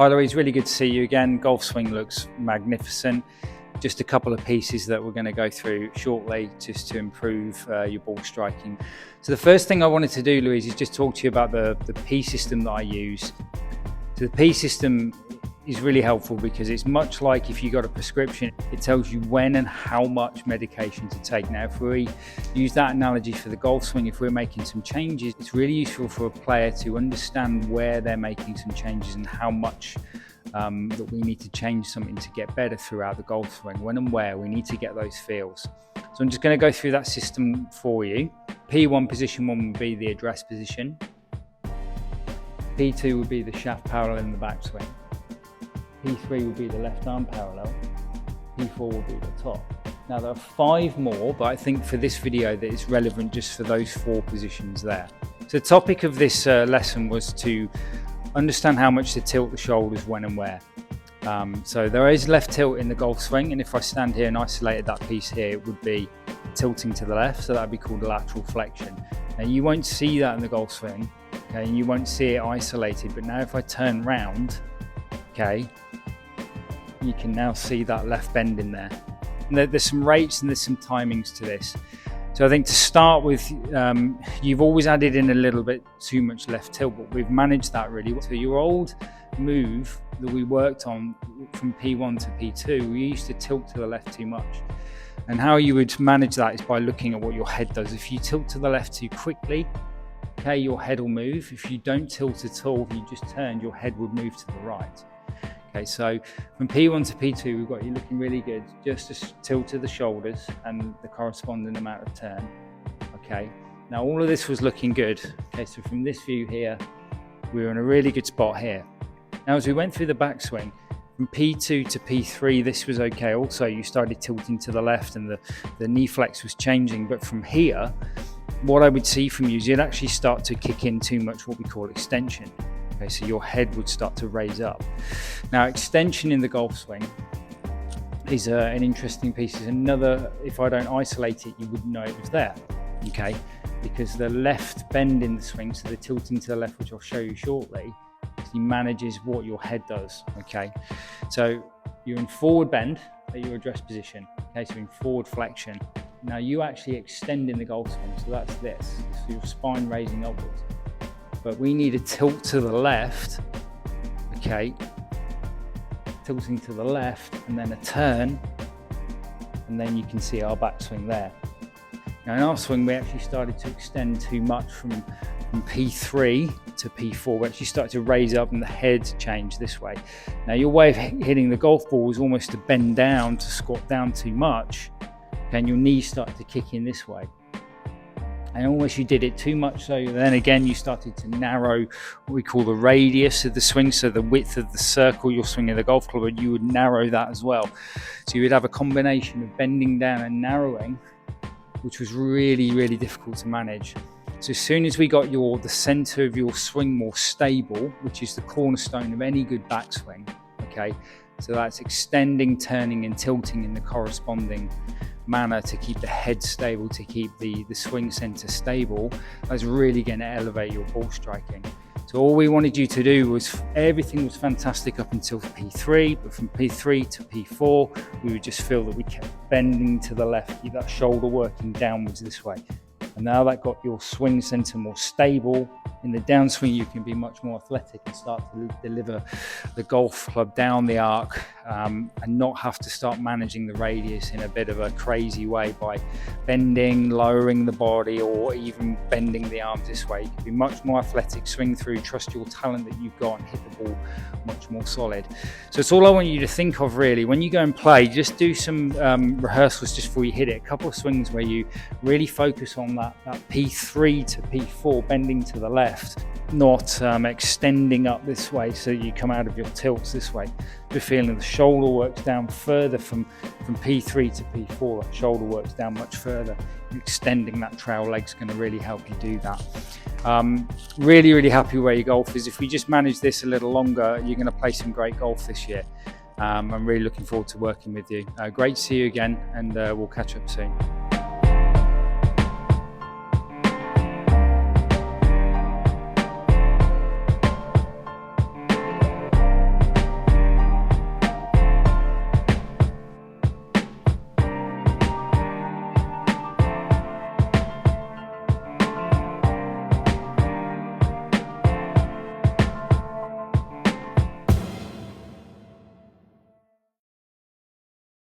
Hi Louise, really good to see you again. Golf swing looks magnificent. Just a couple of pieces that we're going to go through shortly just to improve your ball striking. So the first thing I wanted to do, Louise, is just talk to you about the P system that I use. So the P system is really helpful because it's much like if you got a prescription, it tells you when and how much medication to take. Now, if we use that analogy for the golf swing, if we're making some changes, it's really useful for a player to understand where they're making some changes and how much that we need to change something to get better throughout the golf swing. When and where we need to get those feels. So I'm just going to go through that system for you. P1 position 1 would be the address position. P2 would be the shaft parallel in the backswing. P3 will be the left arm parallel, P4 will be the top. Now there are 5 more, but I think for this video that it's relevant just for those 4 positions there. So the topic of this lesson was to understand how much to tilt the shoulders when and where. So there is left tilt in the golf swing, and if I stand here and isolated that piece here, it would be tilting to the left, so that would be called lateral flexion. Now you won't see that in the golf swing, okay, and you won't see it isolated, but now if I turn round, okay, you can now see that left bend in there. And there's some rates and there's some timings to this. So I think to start with, you've always added in a little bit too much left tilt, but we've managed that really. So your old move that we worked on from P1 to P2, we used to tilt to the left too much. And how you would manage that is by looking at what your head does. If you tilt to the left too quickly, okay, your head will move. If you don't tilt at all, if you just turn, your head would move to the right. Okay, so from P1 to P2, we've got you looking really good. Just to tilt to the shoulders and the corresponding amount of turn. Okay, now all of this was looking good. Okay, so from this view here, we were in a really good spot here. Now, as we went through the backswing, from P2 to P3, this was okay. Also, you started tilting to the left and the knee flex was changing. But from here, what I would see from you is you'd actually start to kick in too much what we call extension. Okay, so your head would start to raise up. Now, extension in the golf swing is an interesting piece. It's another, if I don't isolate it, you wouldn't know it was there, okay? Because the left bend in the swing, so the tilting to the left, which I'll show you shortly, actually manages what your head does, okay? So you're in forward bend at your address position, okay? So in forward flexion. Now you actually extend in the golf swing, so that's this. So your spine raising upwards. But we need a tilt to the left, okay, tilting to the left, and then a turn, and then you can see our backswing there. Now in our swing, we actually started to extend too much from P3 to P4. We actually started to raise up and the head changed this way. Now your way of hitting the golf ball was almost to bend down, to squat down too much, okay, and your knees started to kick in this way. And almost you did it too much, so then again you started to narrow what we call the radius of the swing, so the width of the circle you're swinging the golf club, and you would narrow that as well. So you would have a combination of bending down and narrowing, which was really, really difficult to manage. So as soon as we got the center of your swing more stable, which is the cornerstone of any good backswing, okay, so that's extending, turning and tilting in the corresponding manner to keep the head stable, to keep the swing center stable, that's really going to elevate your ball striking. So all we wanted you to do was, everything was fantastic up until P3, but from P3 to P4, we would just feel that we kept bending to the left, keep that shoulder working downwards this way. And now that got your swing center more stable. In the downswing, you can be much more athletic and start to deliver the golf club down the arc and not have to start managing the radius in a bit of a crazy way by bending, lowering the body, or even bending the arms this way. You can be much more athletic, swing through, trust your talent that you've got and hit the ball much more solid. So it's all I want you to think of really. When you go and play, just do some rehearsals just before you hit it. A couple of swings where you really focus on that P3 to P4, bending to the left, not extending up this way so you come out of your tilts this way. You're feeling the shoulder works down further from P3 to P4, that shoulder works down much further. Extending that trail leg's going to really help you do that. Really, really happy where your golf is. If we just manage this a little longer, you're going to play some great golf this year. I'm really looking forward to working with you. Great to see you again, and we'll catch up soon.